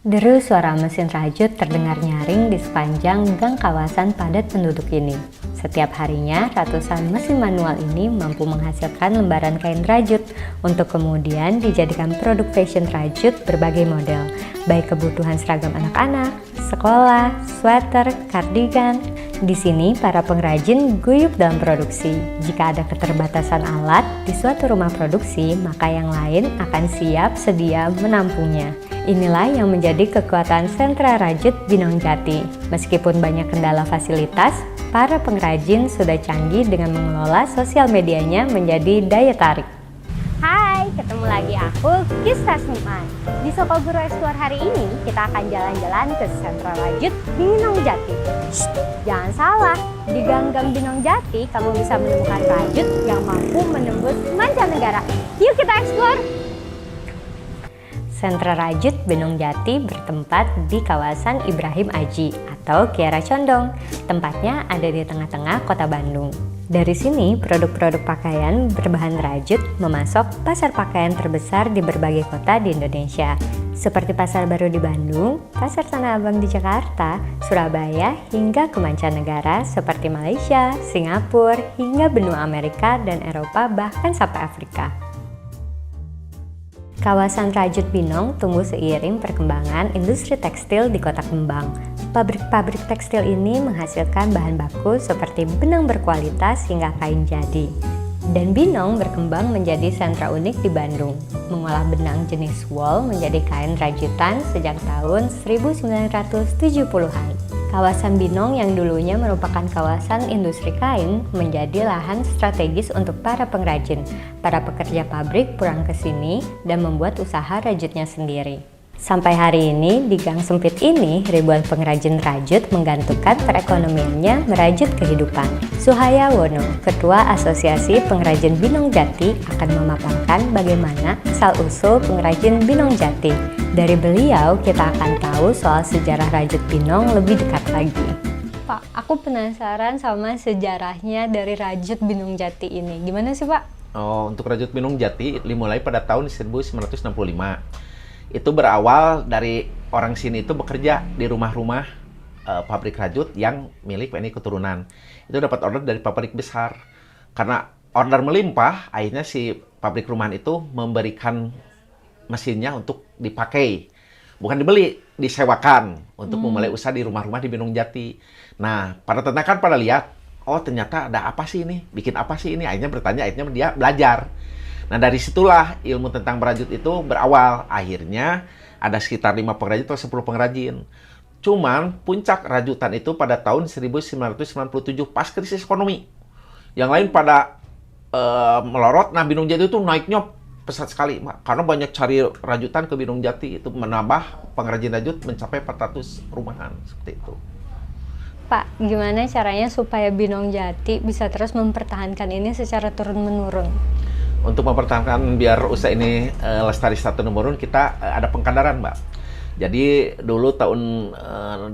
Deru suara mesin rajut terdengar nyaring di sepanjang gang kawasan padat penduduk ini. Setiap harinya, ratusan mesin manual ini mampu menghasilkan lembaran kain rajut untuk kemudian dijadikan produk fashion rajut berbagai model, baik kebutuhan seragam anak-anak, sekolah, sweater, kardigan. Di sini, para pengrajin guyup dalam produksi. Jika ada keterbatasan alat di suatu rumah produksi, maka yang lain akan siap sedia menampungnya. Inilah yang menjadi kekuatan sentra rajut Binong Jati. Meskipun banyak kendala fasilitas, para pengrajin sudah canggih dengan mengelola sosial medianya menjadi daya tarik. Hai, ketemu lagi aku, Kisah Seniman. Di Sokoguru Explore hari ini, kita akan jalan-jalan ke sentra rajut Binong Jati. Shh, jangan salah, di gang-gang Binong Jati, kamu bisa menemukan rajut yang mampu menembus mancanegara. Yuk kita explore! Sentra Rajut Binong Jati bertempat di kawasan Ibrahim Aji atau Kiara Condong. Tempatnya ada di tengah-tengah kota Bandung. Dari sini, produk-produk pakaian berbahan rajut memasok pasar pakaian terbesar di berbagai kota di Indonesia, seperti Pasar Baru di Bandung, Pasar Tanah Abang di Jakarta, Surabaya, hingga ke mancanegara seperti Malaysia, Singapura, hingga benua Amerika dan Eropa, bahkan sampai Afrika. Kawasan Rajut Binong tumbuh seiring perkembangan industri tekstil di Kota Kembang. Pabrik-pabrik tekstil ini menghasilkan bahan baku seperti benang berkualitas hingga kain jadi. Dan Binong berkembang menjadi sentra unik di Bandung, mengolah benang jenis wool menjadi kain rajutan sejak tahun 1970-an. Kawasan Binong yang dulunya merupakan kawasan industri kain menjadi lahan strategis untuk para pengrajin. Para pekerja pabrik pulang ke sini dan membuat usaha rajutnya sendiri. Sampai hari ini, di gang sempit ini, ribuan pengrajin rajut menggantungkan perekonomiannya merajut kehidupan. Suhaya Wono, Ketua Asosiasi Pengrajin Binong Jati, akan memaparkan bagaimana asal-usul pengrajin Binong Jati. Dari beliau, kita akan tahu soal sejarah rajut Binong lebih dekat lagi. Pak, aku penasaran sama sejarahnya dari rajut Binong Jati ini. Gimana sih, Pak? Oh, untuk rajut Binong Jati dimulai pada tahun 1965. Itu berawal dari orang sini itu bekerja di rumah-rumah pabrik rajut yang milik PNI Keturunan. Itu dapat order dari pabrik besar. Karena order melimpah, akhirnya si pabrik rumahan itu memberikan mesinnya untuk dipakai. Bukan dibeli, disewakan untuk memulai usaha di rumah-rumah di Binong Jati. Nah, para tenaga kan pada lihat, oh ternyata ada apa sih ini? Bikin apa sih ini? Akhirnya bertanya, akhirnya dia belajar. Nah, dari situlah ilmu tentang merajut itu berawal. Akhirnya ada sekitar 5 pengrajin atau 10 pengrajin. Cuman puncak rajutan itu pada tahun 1997 pas krisis ekonomi. Yang lain pada melorot. Nah, Binong Jati itu naiknya pesat sekali, karena banyak cari rajutan ke Binong Jati. Itu menambah pengrajin rajut mencapai 400 rumahan seperti itu. Pak, gimana caranya supaya Binong Jati bisa terus mempertahankan ini secara turun-menurun? Untuk mempertahankan biar usaha ini lestari turun-menurun, kita ada pengkaderan, Mbak. Jadi dulu tahun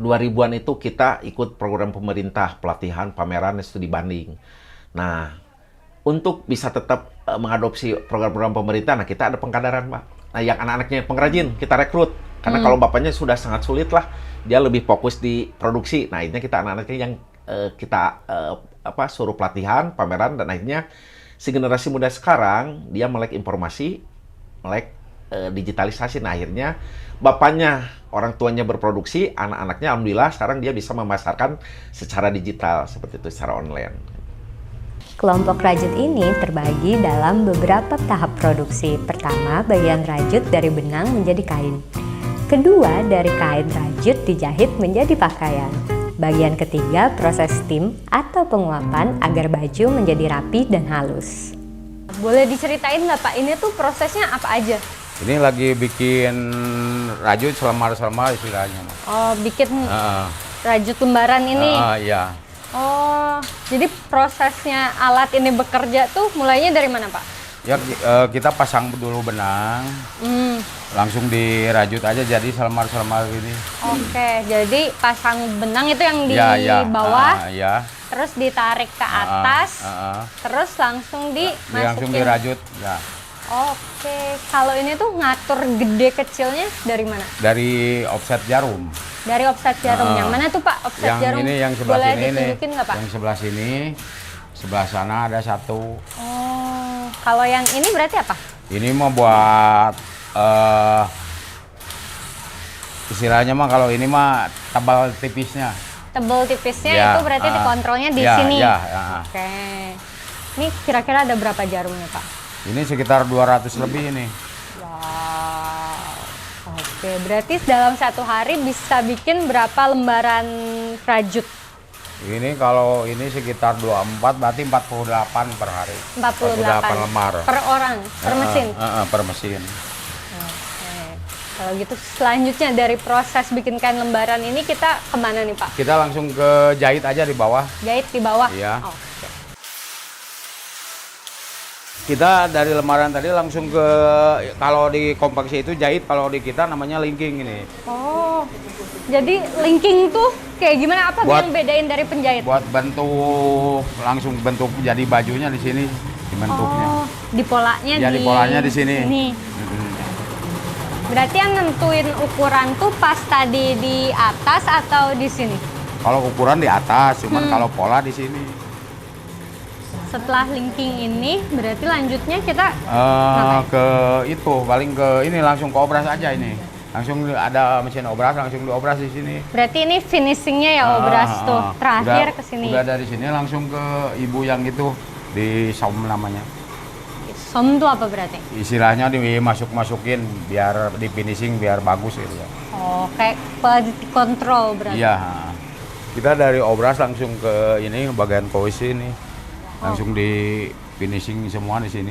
2000-an itu kita ikut program pemerintah, pelatihan, pameran, studi banding. Nah, untuk bisa tetap mengadopsi program-program pemerintah, nah kita ada pengkaderan, Mbak. Nah, yang anak-anaknya pengrajin, kita rekrut. Karena kalau bapaknya sudah sangat sulit lah, dia lebih fokus di produksi. Nah, akhirnya kita anak-anaknya yang kita suruh pelatihan, pameran, dan akhirnya si generasi muda sekarang, dia melek informasi, melek digitalisasi. Nah, akhirnya bapaknya, orang tuanya berproduksi, anak-anaknya alhamdulillah sekarang dia bisa memasarkan secara digital, seperti itu, secara online. Kelompok rajut ini terbagi dalam beberapa tahap produksi. Pertama, bagian rajut dari benang menjadi kain. Kedua, dari kain rajut dijahit menjadi pakaian. Bagian ketiga, proses steam atau penguapan agar baju menjadi rapi dan halus. Boleh diceritain nggak, Pak? Ini tuh prosesnya apa aja? Ini lagi bikin rajut selamar-selamar istilahnya. Oh, bikin rajut lembaran ini? Iya. Oh, jadi prosesnya alat ini bekerja tuh mulainya dari mana, Pak? Ya, kita pasang dulu benang. Langsung dirajut aja jadi selamar-selamar gini. Oke, jadi pasang benang itu yang di bawah, terus ditarik ke atas, terus langsung dimasukin. Langsung dirajut. Ya. Oke, kalau ini tuh ngatur gede kecilnya dari mana? Dari offset jarum. Dari offset jarum. Yang mana tuh Pak offset Yang jarum? ini yang sebelah Boleh sini nih. ditunjukin nggak Pak? Yang sebelah sini, sebelah sana ada satu. Oh, kalau yang ini berarti apa? Ini mau buat istilahnya mah kalau ini mah tebal tipisnya. Tebel tipisnya Ya, itu berarti dikontrolnya di ya, sini. ya. Oke. Ini kira-kira ada berapa jarumnya Pak? Ini sekitar 200 lebih ini. Wow. Oke, berarti dalam satu hari bisa bikin berapa lembaran rajut? Ini kalau ini sekitar 24 berarti 48 per hari. 48 lembar. per orang, per mesin. Per mesin. Oke. Kalau gitu selanjutnya dari proses bikin kain lembaran ini kita kemana nih Pak? Kita langsung ke jahit aja di bawah. Jahit di bawah? Iya. Oke. Kita dari lembaran tadi langsung ke, kalau di konveksi itu jahit, kalau di kita namanya linking ini. Oh, jadi linking tuh kayak gimana? Apa Buat- yang bedain dari penjahit? Buat bentuk, langsung bentuk jadi bajunya di sini, dibentuknya. Oh, di polanya Ya, di polanya di sini. Mm-mm. Berarti yang nentuin ukuran tuh pas tadi di atas atau di sini? Kalau ukuran di atas, cuman kalau pola di sini. Setelah linking ini, berarti lanjutnya kita Ke itu, paling ke ini langsung ke obras aja ini. Langsung ada mesin obras, langsung diobras di sini. berarti ini finishingnya ya obras tuh terakhir ke sini. Udah dari sini langsung ke ibu yang itu di som namanya. Som tuh apa berarti? Istilahnya dimasuk-masukin biar di finishing biar bagus gitu ya. Oh, kayak quality control berarti. Iya. Kita dari obras langsung ke ini bagian posisi ini. Langsung di finishing semua di sini.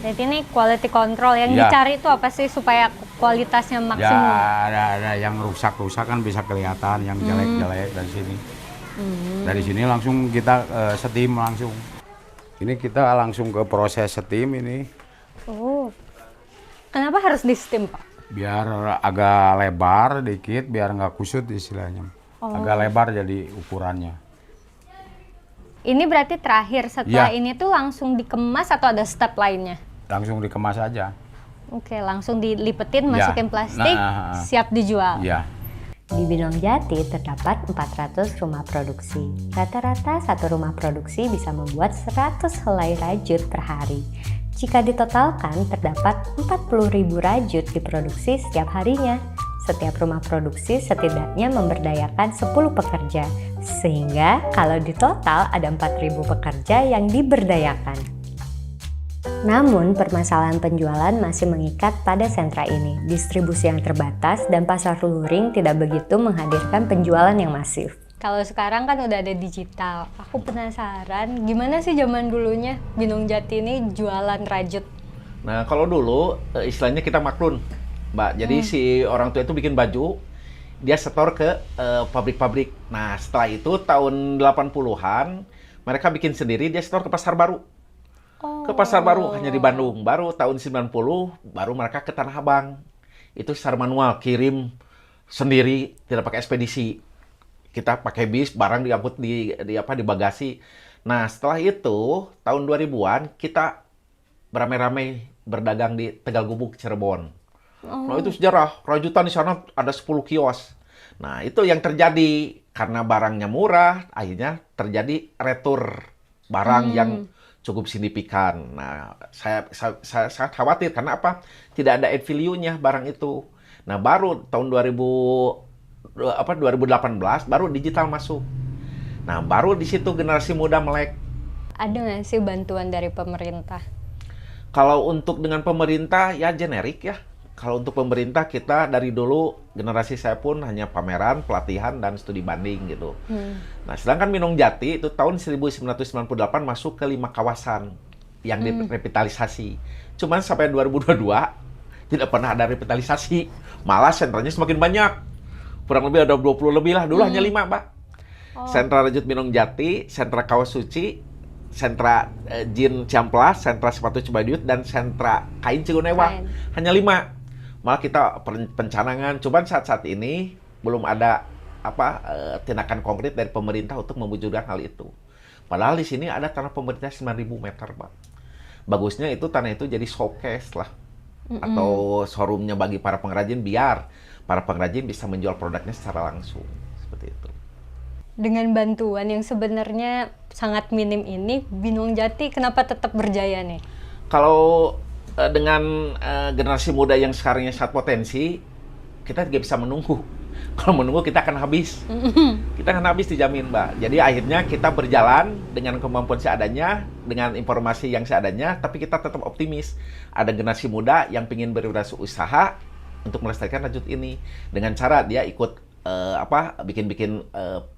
Jadi ini quality control yang Ya. dicari itu apa sih supaya kualitasnya Ya maksimum? ada yang rusak-rusak kan bisa kelihatan, yang jelek-jelek dari sini. Dari sini langsung kita steam langsung. Ini kita langsung ke proses steam ini. Oh, kenapa harus di steam Pak? Biar agak lebar dikit, biar nggak kusut istilahnya. Agak lebar jadi ukurannya. Ini berarti terakhir setelah Ya. ini tuh langsung dikemas atau ada step lainnya? Langsung dikemas aja. Oke, langsung dilipetin, Ya. masukin plastik, Nah, siap dijual. Iya. Di Binong Jati terdapat 400 rumah produksi. Rata-rata satu rumah produksi bisa membuat 100 helai rajut per hari. Jika ditotalkan, terdapat 40.000 rajut diproduksi setiap harinya. Setiap rumah produksi setidaknya memberdayakan 10 pekerja, sehingga kalau ditotal ada 4.000 pekerja yang diberdayakan. Namun, permasalahan penjualan masih mengikat pada sentra ini. Distribusi yang terbatas dan pasar luring tidak begitu menghadirkan penjualan yang masif. Kalau sekarang kan udah ada digital. Aku penasaran, gimana sih zaman dulunya Binong Jati ini jualan rajut? Nah, kalau dulu istilahnya kita maklun, Mbak. Jadi si orang tua itu bikin baju, dia setor ke pabrik-pabrik. Nah, setelah itu tahun 80-an, mereka bikin sendiri, dia setor ke Pasar Baru. Ke Pasar Baru, hanya di Bandung. Baru tahun 90, baru mereka ke Tanah Abang. Itu secara manual, kirim sendiri, tidak pakai ekspedisi. Kita pakai bis, barang diangkut di bagasi. Nah, setelah itu, tahun 2000-an, kita beramai-ramai berdagang di Tegal Gubuk, Cirebon. Nah, itu sejarah. Rajutan di sana ada 10 kios. Nah, itu yang terjadi. Karena barangnya murah, akhirnya terjadi retur barang yang cukup signifikan. Nah, saya sangat khawatir. Karena apa? Tidak ada add value-nya barang itu. Nah, baru tahun 2018, baru digital masuk. Nah, baru di situ generasi muda melek. Ada nggak sih bantuan dari pemerintah? Kalau untuk dengan pemerintah, ya generik ya. Kalau untuk pemerintah, kita dari dulu, generasi saya pun hanya pameran, pelatihan, dan studi banding gitu. Nah, sedangkan Binong Jati itu tahun 1998 masuk ke 5 kawasan yang direvitalisasi. Cuman sampai 2022, tidak pernah ada revitalisasi. Malah sentranya semakin banyak. Kurang lebih ada 20 lebih lah. Dulu hanya 5, Mbak. Sentra Rajut Binong Jati, sentra Kawas Suci, sentra Jin Ciamplas, sentra Sepatu Cibaduyut, dan sentra Kain Cigonewa. Hanya 5. Malah kita pencanangan, cuman saat-saat ini belum ada tindakan konkret dari pemerintah untuk mewujudkan hal itu. Padahal di sini ada tanah pemerintah 9.000 meter, Pak. bagusnya itu tanah itu jadi showcase lah, atau showroomnya bagi para pengrajin, biar para pengrajin bisa menjual produknya secara langsung, seperti itu. Dengan bantuan yang sebenarnya sangat minim ini, Binong Jati kenapa tetap berjaya nih? Kalau dengan generasi muda yang sekarangnya sangat potensi, kita tidak bisa menunggu. Kalau menunggu kita akan habis. Kita akan habis dijamin, Mbak. Jadi akhirnya kita berjalan dengan kemampuan seadanya, dengan informasi yang seadanya, tapi kita tetap optimis. Ada generasi muda yang ingin berwirausaha untuk melestarikan rajut ini dengan cara dia ikut bikin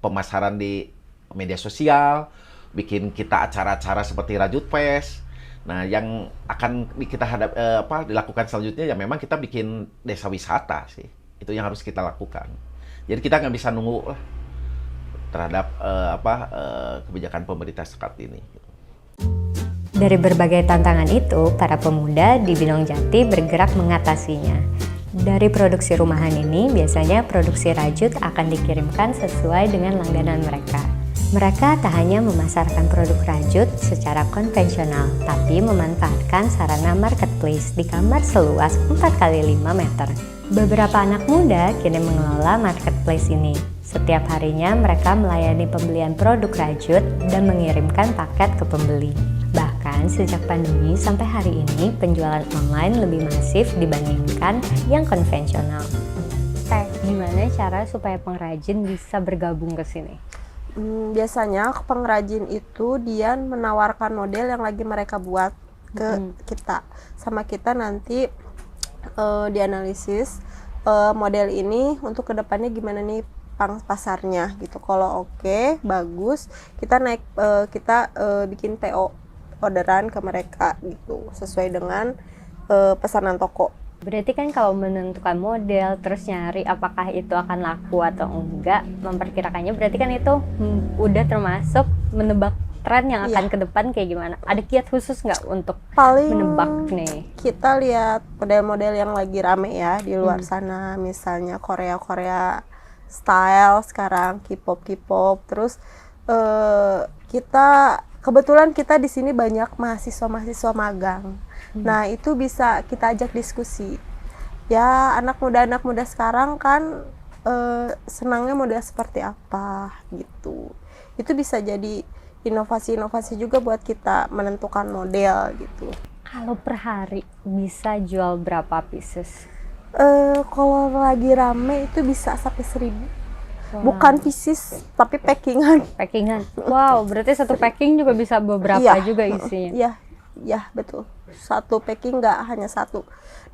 pemasaran di media sosial, bikin kita acara-acara seperti Rajut Fest. Nah, yang akan kita dilakukan selanjutnya ya memang kita bikin desa wisata sih. Itu yang harus kita lakukan. Jadi kita nggak bisa nunggu lah terhadap kebijakan pemerintah saat ini. Dari berbagai tantangan itu, para pemuda di Binong Jati bergerak mengatasinya. Dari produksi rumahan ini, biasanya produksi rajut akan dikirimkan sesuai dengan langganan mereka. Mereka tak hanya memasarkan produk rajut secara konvensional, tapi memanfaatkan sarana marketplace di kamar seluas 4x5 meter. Beberapa anak muda kini mengelola marketplace ini. Setiap harinya mereka melayani pembelian produk rajut dan mengirimkan paket ke pembeli. Bahkan sejak pandemi sampai hari ini, penjualan online lebih masif dibandingkan yang konvensional. Gimana cara supaya pengrajin bisa bergabung ke sini? Biasanya pengrajin itu dia menawarkan model yang lagi mereka buat ke kita. Sama kita nanti dianalisis model ini untuk kedepannya gimana nih pasarnya gitu. Kalau oke, bagus, kita bikin PO orderan ke mereka gitu sesuai dengan pesanan toko. Berarti kan kalau menentukan model terus nyari apakah itu akan laku atau enggak, memperkirakannya berarti kan itu udah termasuk menebak tren yang akan ke depan kayak gimana. Ada kiat khusus nggak untuk menebak nih? Kita lihat model-model yang lagi rame ya di luar sana, misalnya Korea style sekarang, K-pop, terus kebetulan kita di sini banyak mahasiswa magang. Nah, itu bisa kita ajak diskusi. Ya, anak muda sekarang kan senangnya model seperti apa gitu. Itu bisa jadi inovasi-inovasi juga buat kita menentukan model gitu. Kalau per hari bisa jual berapa pieces? Kalau lagi rame itu bisa sampai 1.000. Wow. Bukan pieces, tapi packingan. Wow, berarti satu packing juga bisa beberapa juga isinya. Iya, betul. Satu packing nggak hanya satu.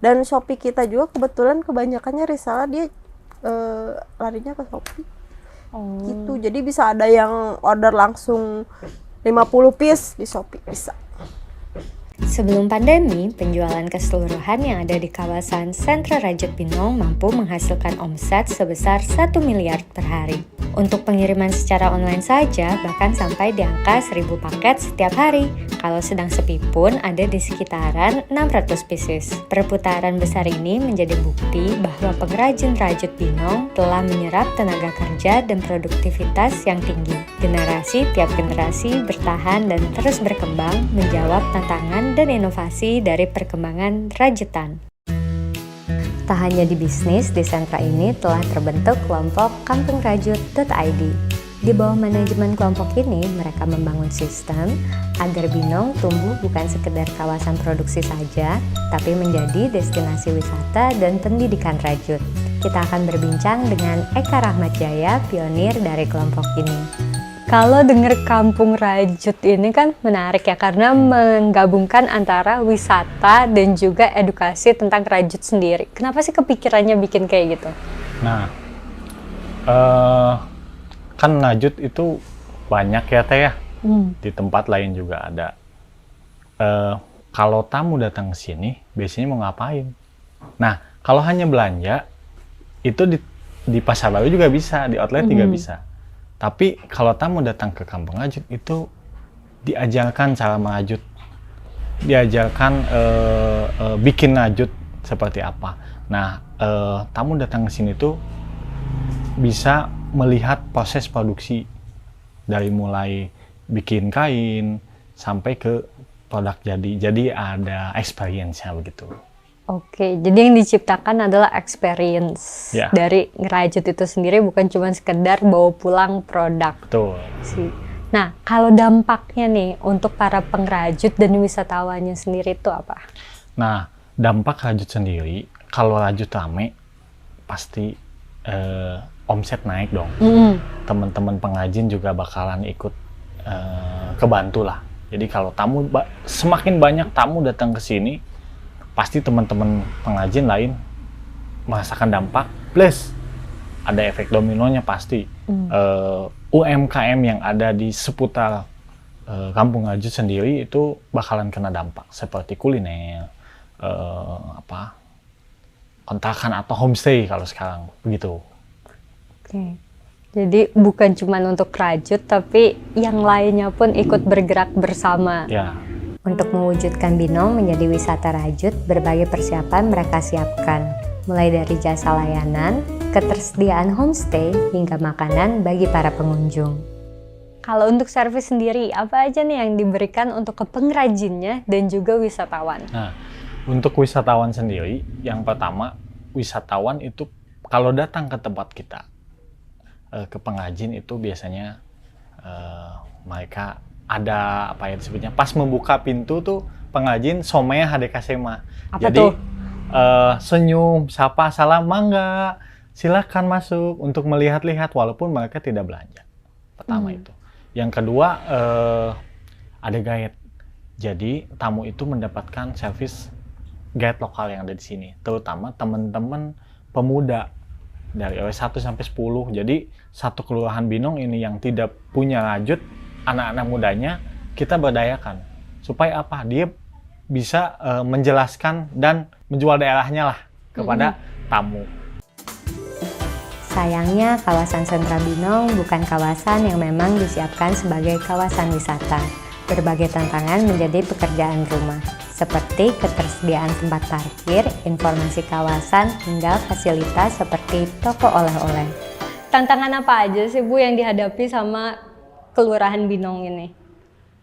Dan Shopee kita juga kebetulan kebanyakannya reseller dia larinya ke Shopee. Gitu. Jadi bisa ada yang order langsung 50 piece di Shopee, bisa. Sebelum pandemi, penjualan keseluruhan yang ada di kawasan sentra Rajut Binong mampu menghasilkan omset sebesar 1 miliar per hari. Untuk pengiriman secara online saja bahkan sampai di angka 1.000 paket setiap hari. Kalau sedang sepi pun ada di sekitaran 600 pieces. Perputaran besar ini menjadi bukti bahwa pengrajin Rajut Binong telah menyerap tenaga kerja dan produktivitas yang tinggi. Generasi tiap generasi bertahan dan terus berkembang menjawab tantangan dan inovasi dari perkembangan rajutan. Tak hanya di bisnis, di sentra ini telah terbentuk kelompok kampungrajut.id. Di bawah manajemen kelompok ini, mereka membangun sistem agar Binong tumbuh bukan sekedar kawasan produksi saja, tapi menjadi destinasi wisata dan pendidikan rajut. Kita akan berbincang dengan Eka Rahmat Jaya, pionir dari kelompok ini. Kalau dengar kampung rajut ini kan menarik ya, karena menggabungkan antara wisata dan juga edukasi tentang rajut sendiri. Kenapa sih kepikirannya bikin kayak gitu? Nah, kan rajut itu banyak ya Teh ya, di tempat lain juga ada. Kalau tamu datang ke sini, biasanya mau ngapain? Nah, kalau hanya belanja, itu di pasar baru juga bisa, di outlet juga bisa. Tapi kalau tamu datang ke kampung rajut itu diajarkan cara merajut, diajarkan bikin rajut seperti apa. Nah, tamu datang ke sini tuh bisa melihat proses produksi dari mulai bikin kain sampai ke produk jadi ada experience-nya begitu. Oke, jadi yang diciptakan adalah experience Ya. dari ngerajut itu sendiri, bukan cuma sekedar bawa pulang produk Betul. sih. Nah, kalau dampaknya nih untuk para pengrajut dan wisatawannya sendiri itu apa? Nah, dampak rajut sendiri, kalau rajut rame, pasti omset naik dong. Teman-teman pengrajin juga bakalan ikut kebantu lah. Jadi kalau semakin banyak tamu datang ke sini, pasti teman-teman pengrajin lain merasakan dampak. Plus ada efek dominonya pasti. UMKM yang ada di seputar Kampung Rajut sendiri itu bakalan kena dampak seperti kuliner, kontrakan atau homestay kalau sekarang begitu. Oke. Jadi bukan cuma untuk rajut, tapi yang lainnya pun ikut bergerak bersama. Ya. Untuk mewujudkan Binong menjadi wisata rajut, berbagai persiapan mereka siapkan. Mulai dari jasa layanan, ketersediaan homestay, hingga makanan bagi para pengunjung. Kalau untuk servis sendiri, apa aja nih yang diberikan untuk ke pengrajinnya dan juga wisatawan? Nah, untuk wisatawan sendiri, yang pertama, wisatawan itu kalau datang ke tempat kita, ke pengrajin itu biasanya mereka ada apa ya disebutnya, pas membuka pintu tuh pengrajin somenya hadekase mah. Jadi tuh? Senyum, sapa, salam, mangga, silakan masuk untuk melihat-lihat walaupun mereka tidak belanja. Pertama itu. Yang kedua ada guide. Jadi tamu itu mendapatkan servis guide lokal yang ada di sini, terutama teman-teman pemuda dari RW 1 sampai 10. Jadi satu kelurahan Binong ini yang tidak punya rajut, anak-anak mudanya kita berdayakan supaya apa? Dia bisa menjelaskan dan menjual daerahnya lah kepada tamu. Sayangnya, kawasan sentra Binong bukan kawasan yang memang disiapkan sebagai kawasan wisata. Berbagai tantangan menjadi pekerjaan rumah, seperti ketersediaan tempat parkir, informasi kawasan, hingga fasilitas seperti toko oleh-oleh. Tantangan apa aja sih Bu yang dihadapi sama Kelurahan Binong ini?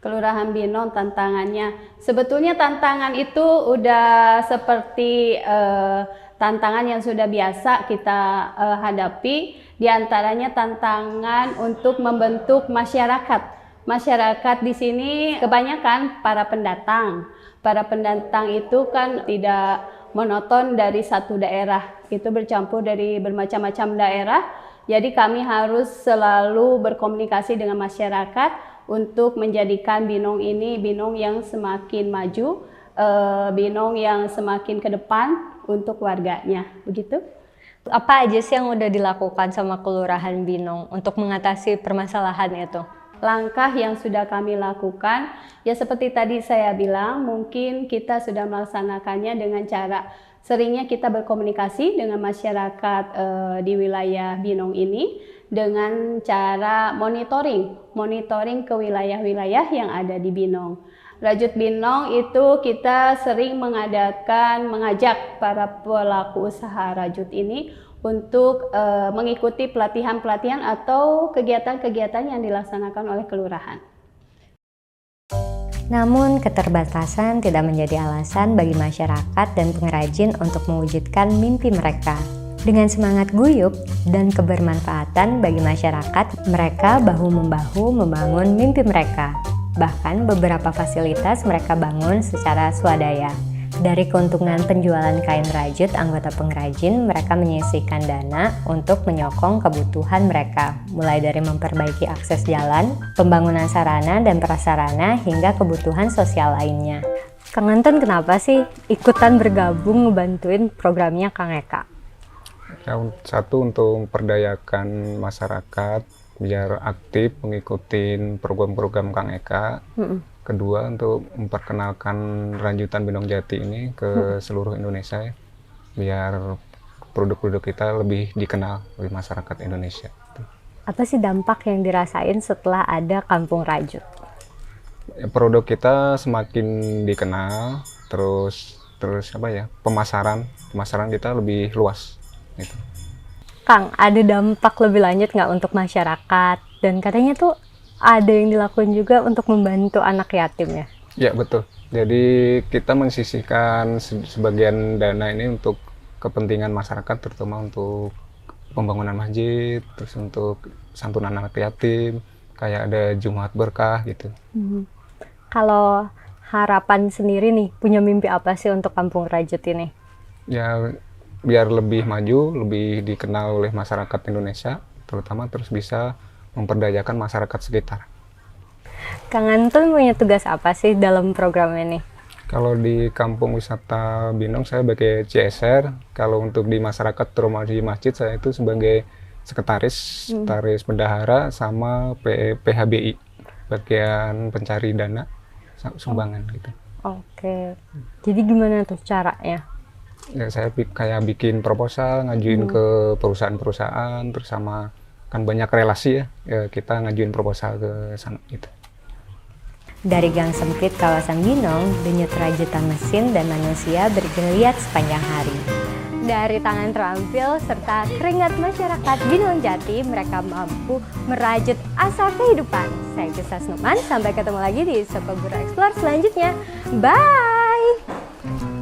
Kelurahan Binong tantangannya, sebetulnya tantangan itu udah seperti tantangan yang sudah biasa kita hadapi. Di antaranya tantangan untuk membentuk masyarakat. Masyarakat di sini kebanyakan para pendatang. Para pendatang itu kan tidak monoton dari satu daerah, itu bercampur dari bermacam-macam daerah. Jadi kami harus selalu berkomunikasi dengan masyarakat untuk menjadikan Binong ini Binong yang semakin maju, Binong yang semakin ke depan untuk warganya, begitu. Apa aja sih yang udah dilakukan sama Kelurahan Binong untuk mengatasi permasalahan itu? Langkah yang sudah kami lakukan, ya seperti tadi saya bilang, mungkin kita sudah melaksanakannya dengan cara seringnya kita berkomunikasi dengan masyarakat di wilayah Binong ini dengan cara monitoring ke wilayah-wilayah yang ada di Binong. Rajut Binong itu kita sering mengajak para pelaku usaha rajut ini untuk mengikuti pelatihan-pelatihan atau kegiatan-kegiatan yang dilaksanakan oleh kelurahan. Namun, keterbatasan tidak menjadi alasan bagi masyarakat dan pengrajin untuk mewujudkan mimpi mereka. Dengan semangat guyup dan kebermanfaatan bagi masyarakat, mereka bahu-membahu membangun mimpi mereka. Bahkan beberapa fasilitas mereka bangun secara swadaya. Dari keuntungan penjualan kain rajut anggota pengrajin, mereka menyisihkan dana untuk menyokong kebutuhan mereka, mulai dari memperbaiki akses jalan, pembangunan sarana dan prasarana, hingga kebutuhan sosial lainnya. Kang Anton kenapa sih ikutan bergabung ngebantuin programnya Kang Eka? Satu, untuk memperdayakan masyarakat biar aktif mengikuti program-program Kang Eka. Kedua, untuk memperkenalkan Rajutan Binong Jati ini ke seluruh Indonesia, biar produk-produk kita lebih dikenal oleh masyarakat Indonesia. Apa sih dampak yang dirasain setelah ada Kampung Rajut? Produk kita semakin dikenal, terus pemasaran kita lebih luas. Gitu. Kang, ada dampak lebih lanjut nggak untuk masyarakat? Dan katanya tuh ada yang dilakukan juga untuk membantu anak yatim ya? Ya betul. Jadi kita mensisihkan sebagian dana ini untuk kepentingan masyarakat, terutama untuk pembangunan masjid, terus untuk santunan anak yatim, kayak ada Jumat Berkah gitu. Kalau harapan sendiri nih, punya mimpi apa sih untuk Kampung Rajut ini? Ya biar lebih maju, lebih dikenal oleh masyarakat Indonesia, terutama terus bisa memperdayakan masyarakat sekitar. Kang Anton punya tugas apa sih dalam program ini? Kalau di Kampung Wisata Binong saya sebagai CSR, kalau untuk di masyarakat terutama di masjid saya itu sebagai sekretaris, sekretaris bendahara sama PHBI, bagian pencari dana sumbangan gitu. Oke, jadi gimana tuh caranya? Ya, saya kayak bikin proposal, ngajuin ke perusahaan-perusahaan, terus sama kan banyak relasi ya, kita ngajuin proposal ke sana gitu. Dari gang sempit kawasan Binong, denyut rajutan mesin dan manusia bergeliat sepanjang hari. Dari tangan terampil serta keringat masyarakat Binong Jati, mereka mampu merajut asa kehidupan. Saya Kisah Snuman, sampai ketemu lagi di Sokoguru Explore selanjutnya. Bye!